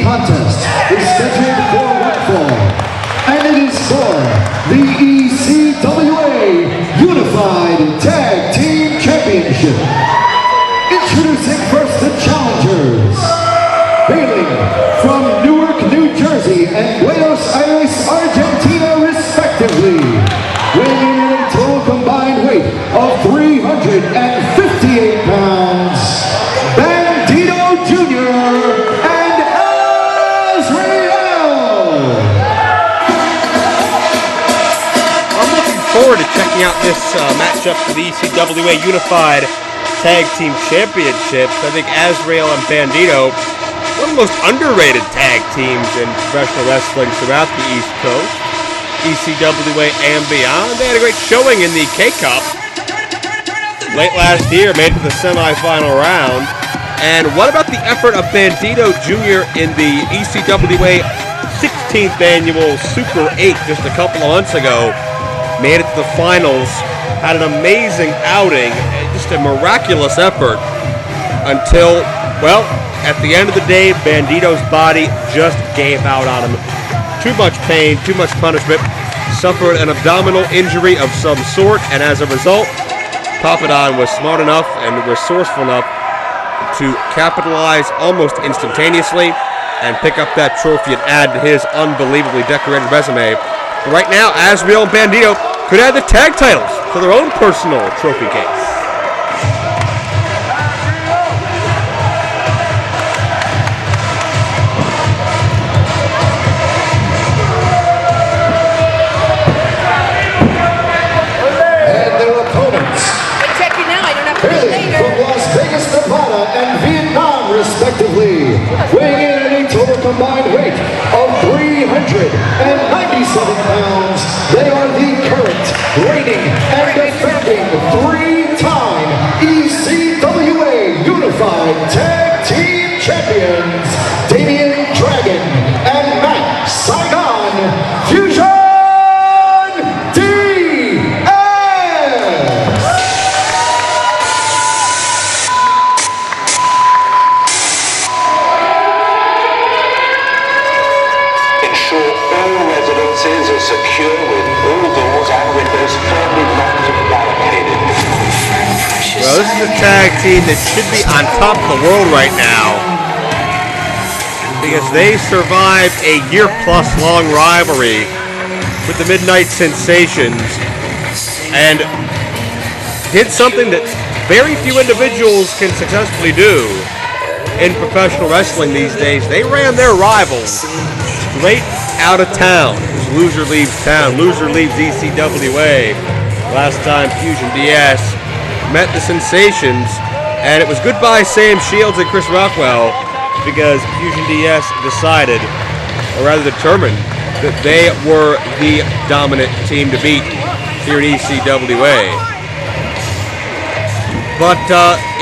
contest is scheduled for one fall, and it is for the ECWA Unified Tag Team Championship. Introducing first the challengers, hailing from Newark, New Jersey and Buenos Aires, Argentina respectively, weighing in a total combined weight of 358 pounds, Bandido Jr. and Azreial. I'm looking forward to checking out this matchup for the ECWA Unified Tag Team Championships. I think Azreial and Bandido, one of the most underrated tag teams in professional wrestling throughout the East Coast, ECWA and beyond. They had a great showing in the K-Cup late last year, made it to the semifinal round. And what about the effort of Bandido Jr. in the ECWA 16th Annual Super 8 just a couple of months ago? Made it to the finals, had an amazing outing, just a miraculous effort until, well, at the end of the day, Bandido's body just gave out on him. Too much pain, too much punishment, suffered an abdominal injury of some sort, and as a result, Papadon was smart enough and resourceful enough to capitalize almost instantaneously and pick up that trophy and add to his unbelievably decorated resume. But right now, Azreial and Bandido could add the tag titles to their own personal trophy case. And their opponents, hailing from Las Vegas, Nevada and Vietnam respectively, weighing in at a total combined weight of 397 pounds, they are the current, reigning and defending three-time ECWA Unified Tag Team Champions, Damian Dragon and Matt Saigon Fusion DS! Ensure all residences are secure with all doors and windows firmly locked and barricaded. Well, this is a tag team that should be on top of the world right now because they survived a year-plus long rivalry with the Midnight Sensations and did something that very few individuals can successfully do in professional wrestling these days. They ran their rivals straight out of town. Loser leaves town. Loser leaves ECWA. Last time Fusion DS met the Sensations, and it was goodbye Sam Shields and Chris Rockwell because Fusion DS decided, or rather determined, that they were the dominant team to beat here in ECWA. But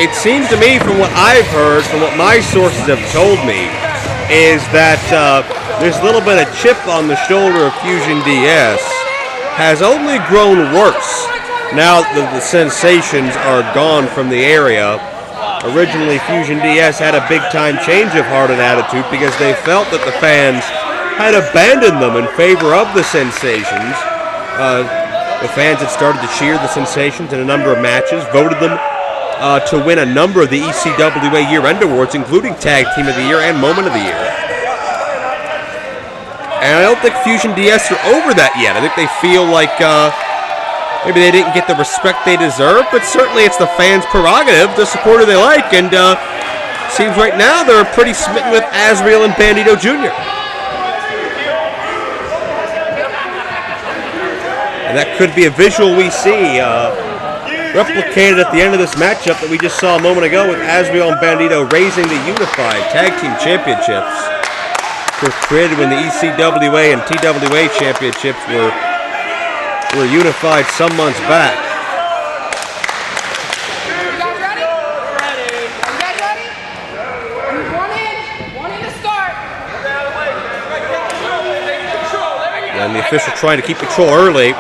it seems to me, from what I've heard, from what my sources have told me, is that this little bit of chip on the shoulder of Fusion DS has only grown worse now that the Sensations are gone from the area. Originally, Fusion DS had a big-time change of heart and attitude because they felt that the fans had abandoned them in favor of the Sensations. The fans had started to cheer the Sensations in a number of matches, voted them to win a number of the ECWA year-end awards, including Tag Team of the Year and Moment of the Year. And I don't think Fusion DS are over that yet. I think they feel like maybe they didn't get the respect they deserve, but certainly it's the fans' prerogative to support who they like, and seems right now they're pretty smitten with Azreial and Bandido Jr. And that could be a visual we see replicated at the end of this matchup that we just saw a moment ago with Azreial and Bandido raising the Unified Tag Team Championships. Of course, created when the ECWA and TWA Championships were unified some months back. You guys ready? Ready. You guys ready? One in to start. And the official trying to keep control early.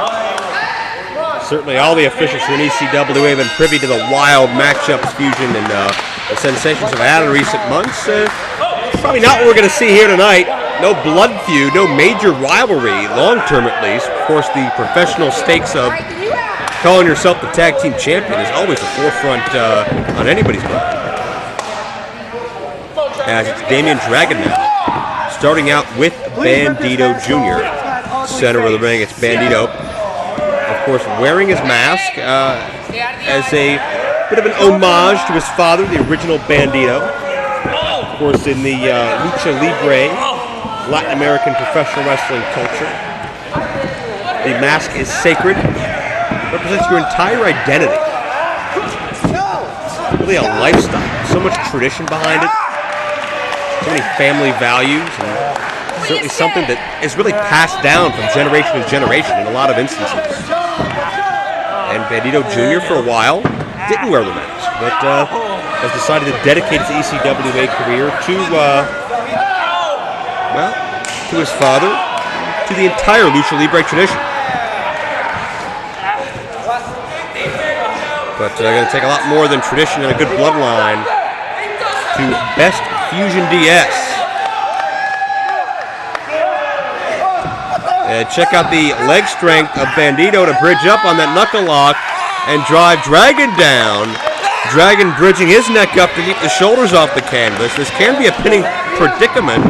Certainly all the officials in ECWA have been privy to the wild matchups Fusion and the Sensations have had in recent months. Probably not what we're going to see here tonight. No blood feud, no major rivalry, long-term at least. Of course, the professional stakes of calling yourself the tag team champion is always the forefront on anybody's mind. As it's Damian Dragon now, starting out with Bandido Jr. Center of the ring, it's Bandido. Of course, wearing his mask as a bit of an homage to his father, the original Bandido. Of course, in the Lucha Libre, Latin American professional wrestling culture, the mask is sacred. Represents your entire identity. Really a lifestyle. So much tradition behind it. So many family values. And certainly something that is really passed down from generation to generation in a lot of instances. And Bandido Jr. for a while didn't wear the mask, but has decided to dedicate his ECWA career to, to his father, to the entire Lucha Libre tradition. But going to take a lot more than tradition and a good bloodline to Best Fusion DS. Check out the leg strength of Bandido to bridge up on that knuckle lock and drive Dragon down. Dragon bridging his neck up to keep the shoulders off the canvas. This can be a pinning predicament.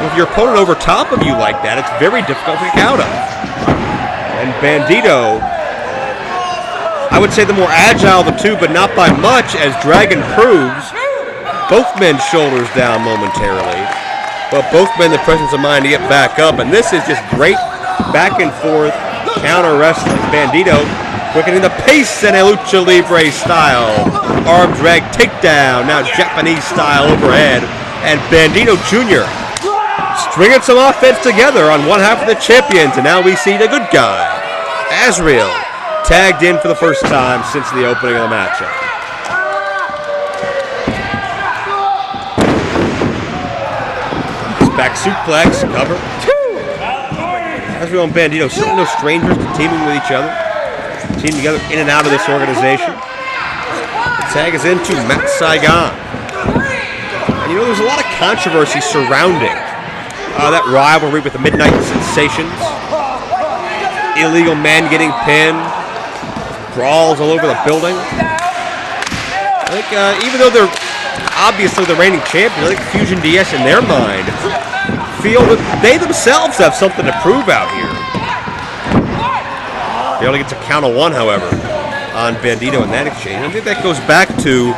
With your opponent over top of you like that, it's very difficult to kick out of. And Bandido, I would say the more agile of the two, but not by much, as Dragon proves. Both men's shoulders down momentarily, but both men the presence of mind to get back up, and this is just great back and forth counter wrestling. Bandido quickening the pace in a Lucha Libre style. Arm drag takedown, now Japanese style overhead, and Bandido Jr. stringing some offense together on one half of the champions, and now we see the good guy, Azreial, tagged in for the first time since the opening of the matchup. Back suplex, cover. Azreial and Bandido, certainly no strangers to teaming with each other. Team together in and out of this organization. The tag is into Matt Saigon. And there's a lot of controversy surrounding that rivalry with the Midnight Sensations. Illegal men getting pinned. Brawls all over the building. I think even though they're obviously the reigning champions, I think Fusion DS in their mind feel that they themselves have something to prove out here. They only get to count of one, however, on Bandido in that exchange. I think that goes back to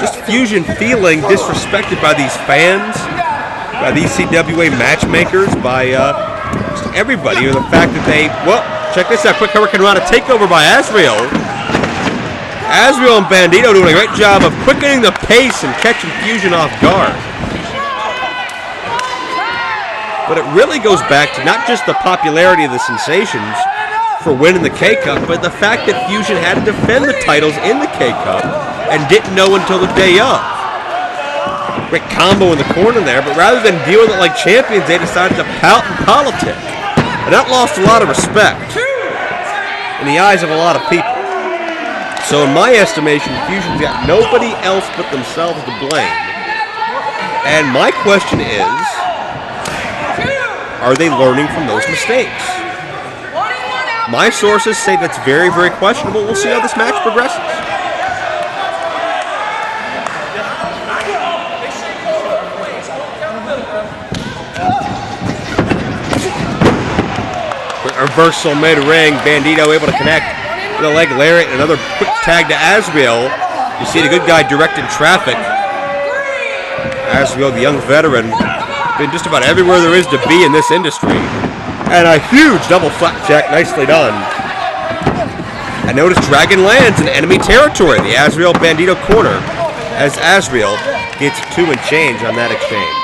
just Fusion feeling disrespected by these fans, by the ECWA matchmakers, by just everybody, or the fact that they, well, check this out, quick Hurricane Rana takeover by Azreial. Azreial and Bandido doing a great job of quickening the pace and catching Fusion off guard. But it really goes back to not just the popularity of the Sensations for winning the K-Cup, but the fact that Fusion had to defend the titles in the K-Cup and didn't know until the day of. Great combo in the corner there, but rather than deal with it like champions, they decided to pout and politic. And that lost a lot of respect in the eyes of a lot of people. So in my estimation, Fusion's got nobody else but themselves to blame. And my question is, are they learning from those mistakes? My sources say that's very, very questionable. We'll see how this match progresses. Reversal mid-ring, Bandido able to connect with a leg lariat and another quick tag to Azreial. You see the good guy directing traffic. Azreial, the young veteran, been just about everywhere there is to be in this industry. And a huge double flapjack, nicely done. And notice Dragon lands in enemy territory, the Azreial Bandido corner, as Azreial gets 2 and change on that exchange.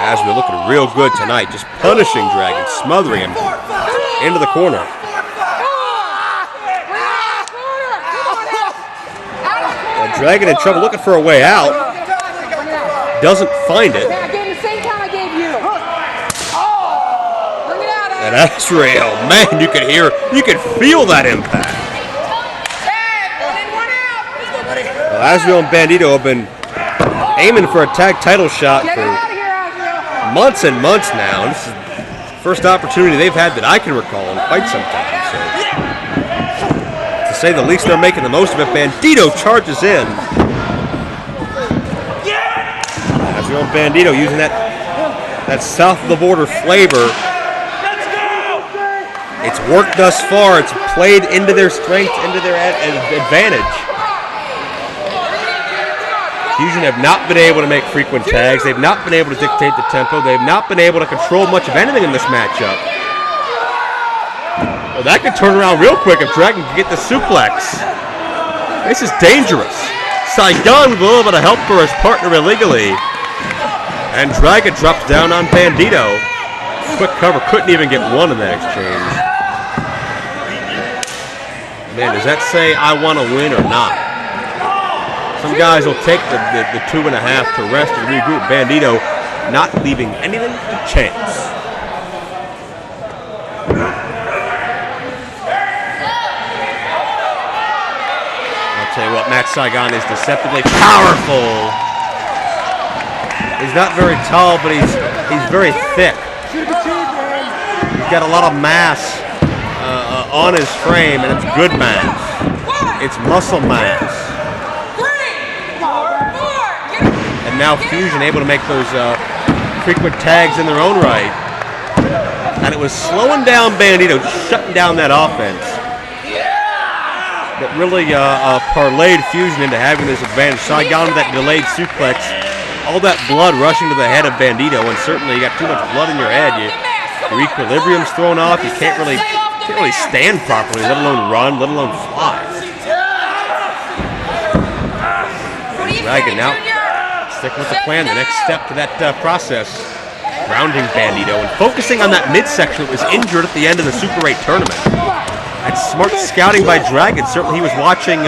Azreial looking real good tonight, just punishing Dragon, smothering him into the corner. And Dragon in trouble, looking for a way out. Doesn't find it. And Azreial, man, you can feel that impact. Azreial and Bandido have been aiming for a tag title shot Get for out of here, Azreial. months and months now. And this is the first opportunity they've had that I can recall in quite some time. So, to say the least, they're making the most of it. Bandido charges in. Azreial and Bandido using that south of the border flavor. It's worked thus far. It's played into their strength, into their advantage. Fusion have not been able to make frequent tags. They've not been able to dictate the tempo. They've not been able to control much of anything in this matchup. Well, that could turn around real quick if Dragon can get the suplex. This is dangerous. Saigon with a little bit of help for his partner illegally. And Dragon drops down on Bandido. Quick cover, couldn't even get one in that exchange. Man, does that say I want to win or not? Some guys will take the 2.5 to rest and regroup. Bandido not leaving anything to chance. I'll tell you what, Matt Saigon is deceptively powerful. He's not very tall, but he's very thick. He's got a lot of mass on his frame, and it's good mass. It's muscle mass. And now Fusion able to make those frequent tags in their own right. And it was slowing down Bandido, shutting down that offense. That really parlayed Fusion into having this advantage. Saigon with that delayed suplex. All that blood rushing to the head of Bandido, and certainly you got too much blood in your head. Your equilibrium's thrown off. You can't really stand properly, let alone run, let alone fly. Dragon now sticking with the plan. The next step to that process, grounding Bandido and focusing on that midsection that was injured at the end of the Super 8 tournament. That's smart scouting by Dragon. Certainly he was watching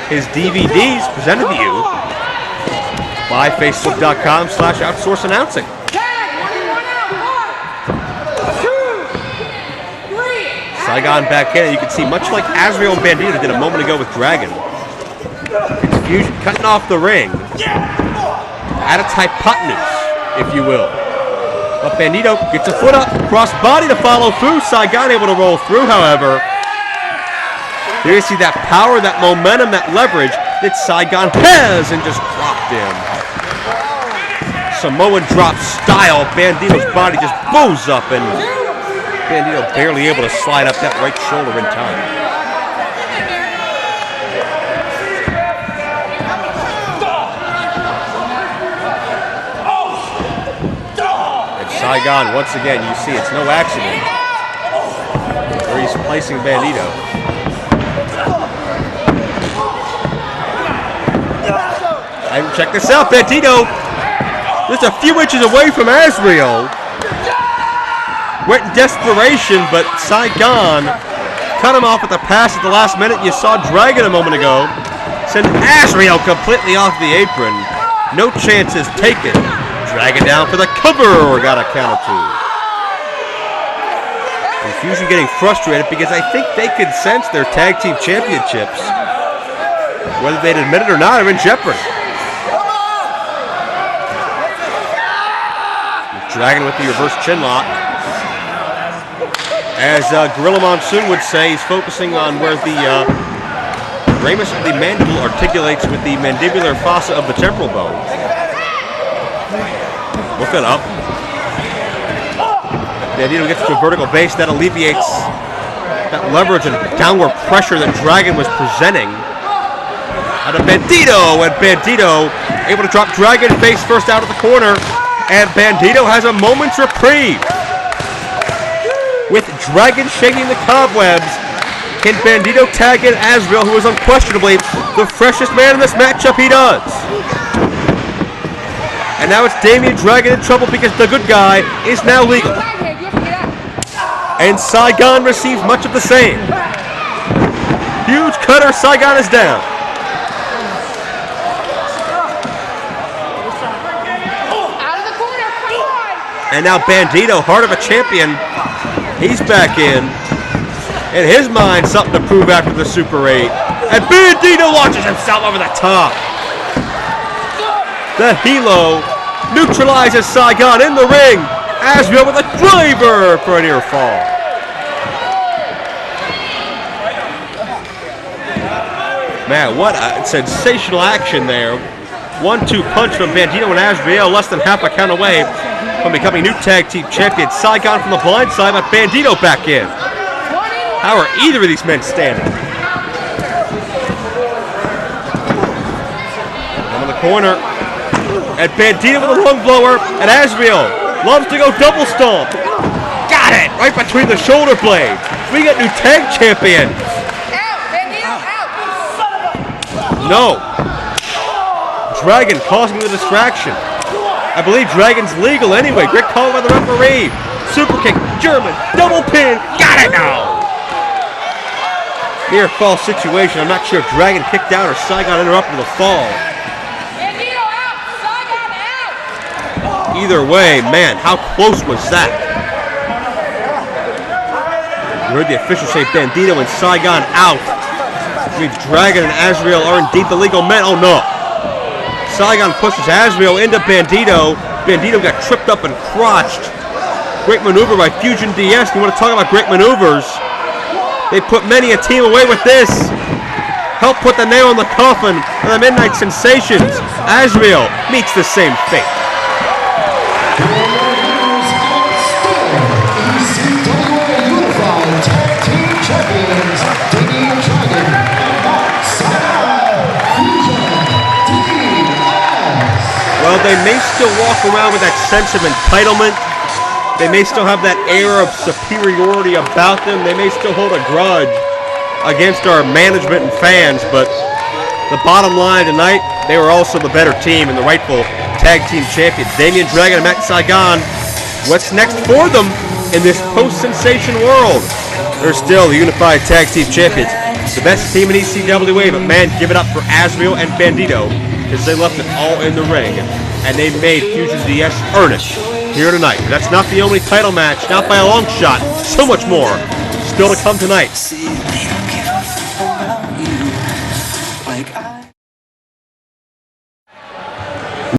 his DVDs presented to you by Facebook.com/outsourceannouncing. Saigon back in, and you can see much like Azreial and Bandido did a moment ago with Dragon. It's Fusion cutting off the ring at its hypotenuse, if you will. But Bandido gets a foot up, cross body to follow through. Saigon able to roll through, however. Here you see that power, that momentum, that leverage that Saigon has, and just dropped him. Samoan drop style. Bandido's body just bows up, and Bandido barely able to slide up that right shoulder in time. And Saigon, once again, you see it's no accident where he's placing Bandido. And check this out, Bandido just a few inches away from Azreial. Went in desperation, but Saigon cut him off with a pass at the last minute. You saw Dragon a moment ago send Azreial completely off the apron. No chances taken. Dragon down for the cover. Got a count of 2. And Fusion getting frustrated because I think they could sense their tag team championships, whether they'd admit it or not, are in jeopardy. Dragon with the reverse chin lock. As Gorilla Monsoon would say, he's focusing on where the ramus of the mandible articulates with the mandibular fossa of the temporal bone. Look it up. Bandido gets to a vertical base. That alleviates that leverage and downward pressure that Dragon was presenting. Out of Bandido, and Bandido able to drop Dragon face first out of the corner. And Bandido has a moment's reprieve. With Dragon shaking the cobwebs, can Bandido tag in Azreial, who is unquestionably the freshest man in this matchup? He does. And now it's Damian Dragon in trouble because the good guy is now legal. And Saigon receives much of the same. Huge cutter, Saigon is down. And now Bandido, heart of a champion, he's back in. In his mind, something to prove after the Super 8. And Bandido launches himself over the top. The Hilo neutralizes Saigon in the ring. Azreial with a driver for a near fall. Man, what a sensational action there. 1-2 punch from Bandido and Azreial, less than half a count away from becoming new tag team champions. Saigon from the blind side, but Bandido back in. How are either of these men standing? I'm in the corner. And Bandido with a lung blower, and Azreial loves to go double stomp. Got it! Right between the shoulder blades. We got new tag champions. Out! Bandido, out! No. Dragon causing the distraction. I believe Dragon's legal anyway. Great call by the referee. Super kick, German, double pin. Got it now. Near fall situation. I'm not sure if Dragon kicked out or Saigon interrupted the fall. Bandido out! Saigon out! Either way, man, how close was that? You heard the official say Bandido and Saigon out. Which means Dragon and Azreial are indeed the legal men. Oh no. Saigon pushes Azreial into Bandido. Bandido got tripped up and crotched. Great maneuver by Fusion DS. You want to talk about great maneuvers? They put many a team away with this. Help put the nail in the coffin of the Midnight Sensations. Azreial meets the same fate. ECWA Unified Tag Team Champions, Damian Dragon and Saigon Fusion DS. Well, they may still walk around with that sense of entitlement. They may still have that air of superiority about them. They may still hold a grudge against our management and fans, but the bottom line tonight, they were also the better team and the rightful tag team champions. Damian Dragon and Matt Saigon. What's next for them in this post-sensation world? They're still the unified tag team champions. The best team in ECWA, but man, give it up for Azreial and Bandido, because they left it all in the ring, and they made Fusion DS earn it here tonight. But that's not the only title match, not by a long shot. So much more still to come tonight.